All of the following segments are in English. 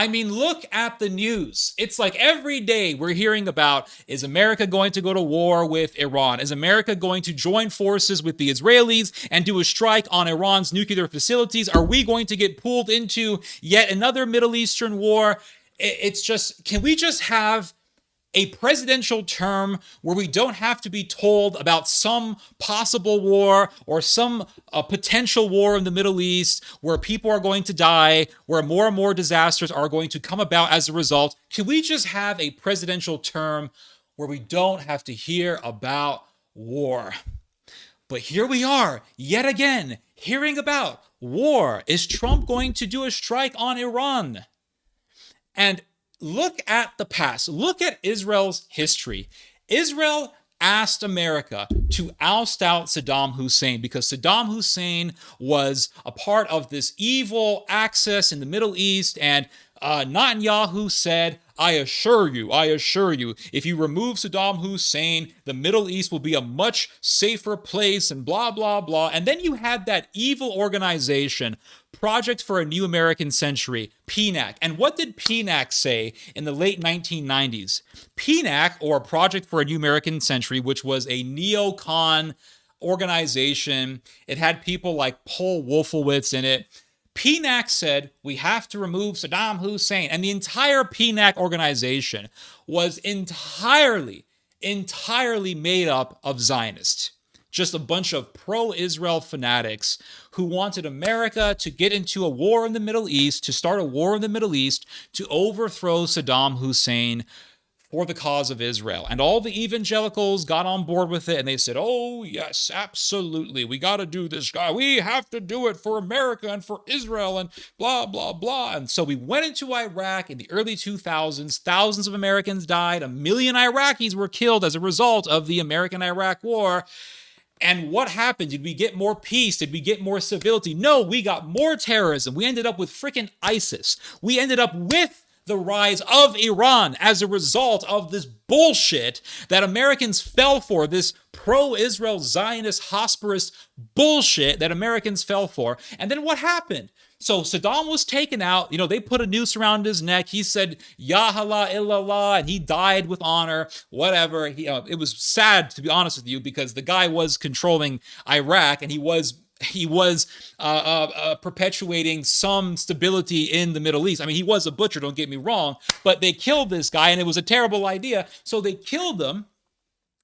I mean, look at the news. It's like every day we're hearing about, is America going to go to war with Iran? Is America going to join forces with the Israelis and do a strike on Iran's nuclear facilities? Are we going to get pulled into yet another Middle Eastern war? It's just, can we just have a presidential term where we don't have to be told about some possible war or some potential war in the Middle East where people are going to die, where more and more disasters are going to come about as a result? Can we just have a presidential term where we don't have to hear about war? But here we are, yet again, hearing about war. Is Trump going to do a strike on Iran? And look at the past. Look at Israel's history. Israel asked America to oust out Saddam Hussein because Saddam Hussein was a part of this evil axis in the Middle East, and Netanyahu said, I assure you, if you remove Saddam Hussein, the Middle East will be a much safer place, and blah, blah, blah. And then you had that evil organization, Project for a New American Century, PNAC. And what did PNAC say in the late 1990s? PNAC, or Project for a New American Century, which was a neocon organization, it had people like Paul Wolfowitz in it. PNAC said, we have to remove Saddam Hussein. And the entire PNAC organization was entirely made up of Zionists. Just a bunch of pro-Israel fanatics who wanted America to get into a war in the Middle East, to start a war in the Middle East, to overthrow Saddam Hussein for the cause of Israel. And all the evangelicals got on board with it, and they said, oh, yes, absolutely, we got to do this, guy. We have to do it for America and for Israel and blah, blah, blah. And so we went into Iraq in the early 2000s. Thousands of Americans died. 1 million Iraqis were killed as a result of the American-Iraq War. And what happened? Did we get more peace? Did we get more civility? No, we got more terrorism. We ended up with freaking ISIS. We ended up with the rise of Iran as a result of this bullshit that Americans fell for, this pro-Israel Zionist hospitalist bullshit that Americans fell for. And then what happened? So Saddam was taken out. They put a noose around his neck. He said, Ya Allah illallah, and he died with honor, whatever. It was sad, to be honest with you, because the guy was controlling Iraq, and he was perpetuating some stability in the Middle East. I mean, he was a butcher, don't get me wrong, but they killed this guy, and it was a terrible idea. So they killed him.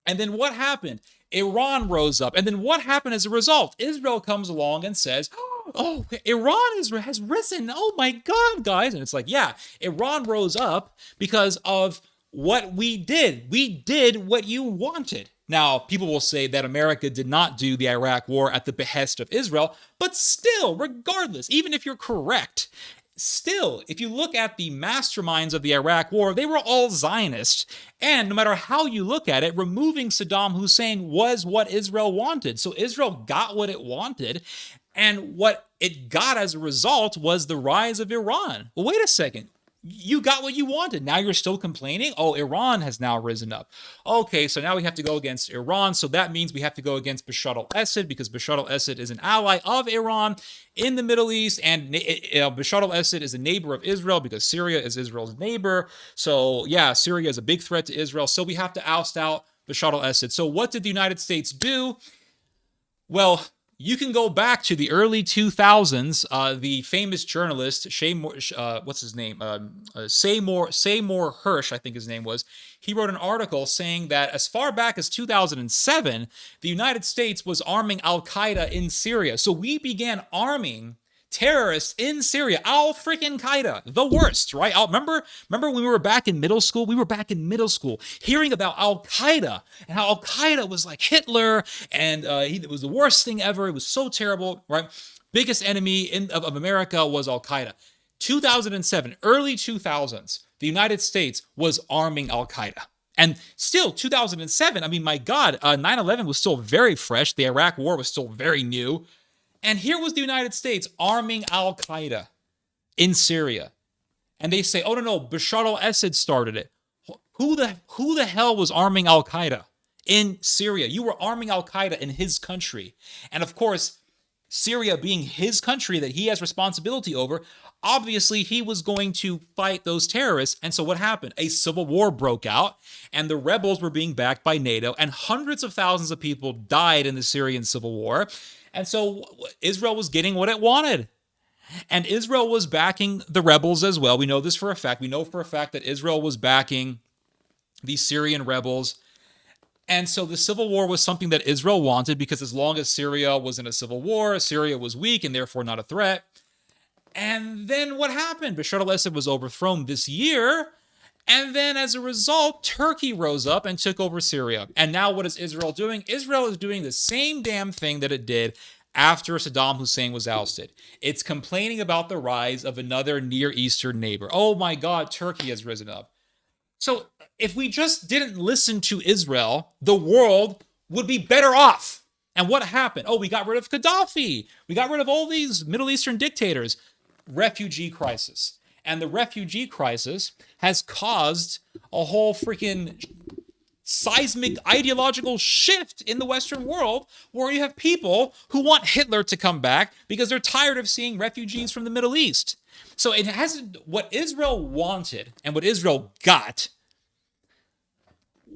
And then what happened? Iran rose up. And then what happened as a result? Israel comes along and says, oh, Iran has risen. Oh my God, guys. And it's like, yeah, Iran rose up because of what we did. We did what you wanted. Now, people will say that America did not do the Iraq War at the behest of Israel, but still, regardless, even if you're correct, still, if you look at the masterminds of the Iraq War, they were all Zionists. And no matter how you look at it, removing Saddam Hussein was what Israel wanted. So Israel got what it wanted. And what it got as a result was the rise of Iran. Well, wait a second. You got what you wanted. Now you're still complaining? Oh, Iran has now risen up. Okay, so now we have to go against Iran. So that means we have to go against Bashar al-Assad, because Bashar al-Assad is an ally of Iran in the Middle East. And Bashar al-Assad is a neighbor of Israel because Syria is Israel's neighbor. So yeah, Syria is a big threat to Israel. So we have to oust out Bashar al-Assad. So what did the United States do? Well, you can go back to the early 2000s. The famous journalist, Seymour Hersh, I think his name was, he wrote an article saying that as far back as 2007, the United States was arming Al-Qaeda in Syria. So we began arming terrorists in Syria. Al-freaking-Qaeda, the worst, right? Remember when we were back in middle school? We were back in middle school hearing about Al-Qaeda and how Al-Qaeda was like Hitler, and it was the worst thing ever. It was so terrible, right? Biggest enemy of America was Al-Qaeda. 2007, early 2000s, the United States was arming Al-Qaeda. And still, 2007, I mean, my God, 9/11 was still very fresh. The Iraq War was still very new. And here was the United States arming Al-Qaeda in Syria. And they say, oh, no, Bashar al-Assad started it. Who the hell was arming Al-Qaeda in Syria? You were arming Al-Qaeda in his country. And of course, Syria being his country that he has responsibility over, obviously he was going to fight those terrorists. And so what happened? A civil war broke out, and the rebels were being backed by NATO, and hundreds of thousands of people died in the Syrian civil war. And so Israel was getting what it wanted. And Israel was backing the rebels as well. We know this for a fact. We know for a fact that Israel was backing the Syrian rebels. And so the civil war was something that Israel wanted, because as long as Syria was in a civil war, Syria was weak and therefore not a threat. And then what happened? Bashar al-Assad was overthrown this year. And then as a result, Turkey rose up and took over Syria. And now what is Israel doing? Israel is doing the same damn thing that it did after Saddam Hussein was ousted. It's complaining about the rise of another Near Eastern neighbor. Oh my God, Turkey has risen up. So if we just didn't listen to Israel, the world would be better off. And what happened? Oh, we got rid of Gaddafi. We got rid of all these Middle Eastern dictators. Refugee crisis. And the refugee crisis has caused a whole freaking seismic ideological shift in the Western world, where you have people who want Hitler to come back because they're tired of seeing refugees from the Middle East. So it hasn't, what Israel wanted and what Israel got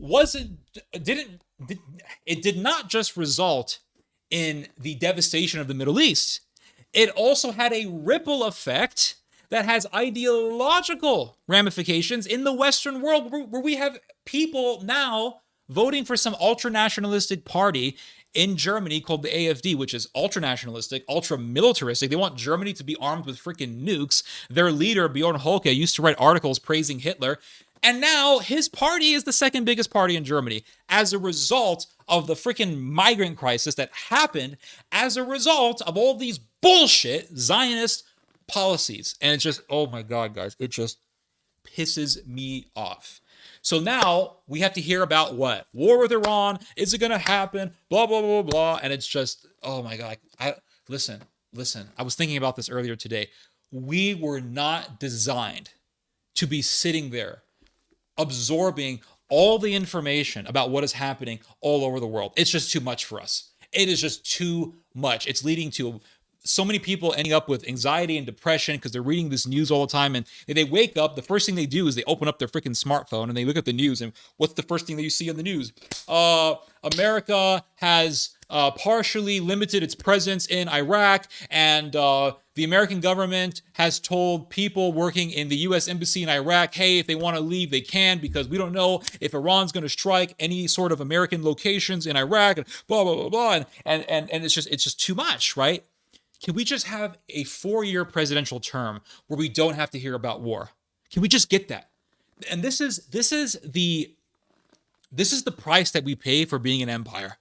it did not just result in the devastation of the Middle East. It also had a ripple effect that has ideological ramifications in the Western world, where we have people now voting for some ultra-nationalistic party in Germany called the AfD, which is ultra-nationalistic, ultra-militaristic. They want Germany to be armed with freaking nukes. Their leader, Bjorn Höcke, used to write articles praising Hitler. And now his party is the second biggest party in Germany as a result of the freaking migrant crisis that happened as a result of all these bullshit Zionist policies. And it's just, oh my God, guys, it just pisses me off. So now we have to hear about what? War with Iran. Is it going to happen? Blah, blah, blah, blah. And it's just, oh my God. Listen. I was thinking about this earlier today. We were not designed to be sitting there absorbing all the information about what is happening all over the world. It's just too much for us. It is just too much. It's leading to so many people ending up with anxiety and depression because they're reading this news all the time. And they wake up, the first thing they do is they open up their freaking smartphone and they look at the news. And what's the first thing that you see on the news? America has partially limited its presence in Iraq, and the American government has told people working in the U.S. Embassy in Iraq, hey, if they want to leave, they can, because we don't know if Iran's going to strike any sort of American locations in Iraq, and blah, blah, blah, blah. And it's just too much, right? Can we just have a 4-year presidential term where we don't have to hear about war? Can we just get that? And this is the price that we pay for being an empire.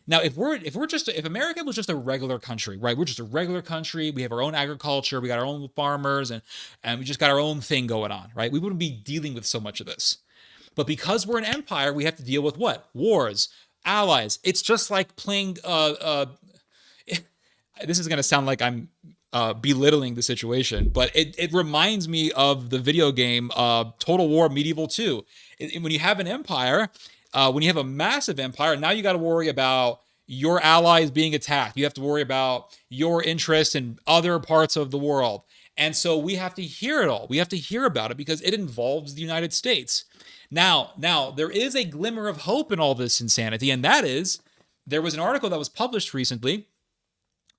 Now, if America was just a regular country, right? We're just a regular country. We have our own agriculture. We got our own farmers, and we just got our own thing going on, right? We wouldn't be dealing with so much of this. But because we're an empire, we have to deal with what? Wars, allies. It's just like playing. This is going to sound like I'm belittling the situation, but it reminds me of the video game Total War Medieval 2. When you have an empire, when you have a massive empire, now you got to worry about your allies being attacked. You have to worry about your interest in other parts of the world. And so we have to hear it all. We have to hear about it because it involves the United States. Now, there is a glimmer of hope in all this insanity, and that is, there was an article that was published recently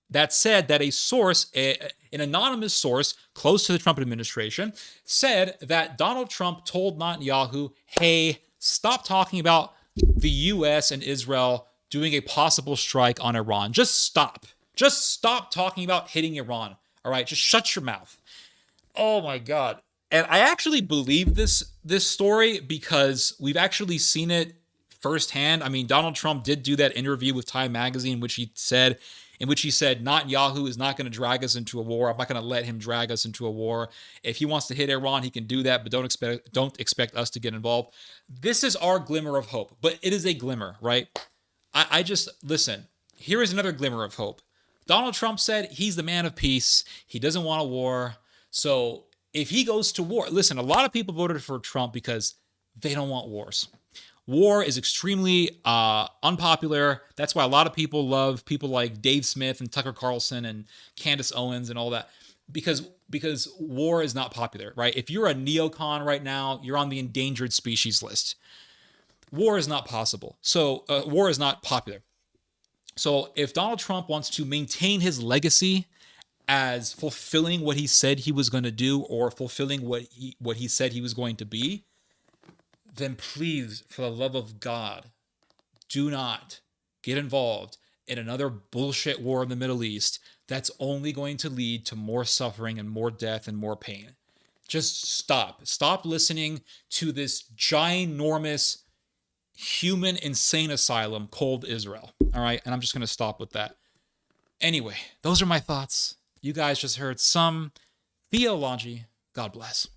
that said that a source, an anonymous source close to the Trump administration, said that Donald Trump told Netanyahu, hey, stop talking about the U.S. and Israel doing a possible strike on Iran. Just stop. Just stop talking about hitting Iran. All right, just shut your mouth. Oh my God. And I actually believe this story because we've actually seen it firsthand. I mean, Donald Trump did do that interview with Time Magazine, in which he said, Netanyahu is not going to drag us into a war. I'm not going to let him drag us into a war. If he wants to hit Iran, he can do that, but don't expect us to get involved. This is our glimmer of hope, but it is a glimmer, right? I just, listen, here is another glimmer of hope. Donald Trump said he's the man of peace. He doesn't want a war. So if he goes to war, listen, a lot of people voted for Trump because they don't want wars. War is extremely unpopular. That's why a lot of people love people like Dave Smith and Tucker Carlson and Candace Owens and all that. because war is not popular, right? If you're a neocon right now, you're on the endangered species list. War is not possible. So war is not popular. So if Donald Trump wants to maintain his legacy as fulfilling what he said he was going to do, or fulfilling what he said he was going to be, then please, for the love of God, do not get involved in another bullshit war in the Middle East that's only going to lead to more suffering and more death and more pain. Just stop. Stop listening to this ginormous human insane asylum called Israel. All right. And I'm just going to stop with that. Anyway, those are my thoughts. You guys just heard some theology. God bless.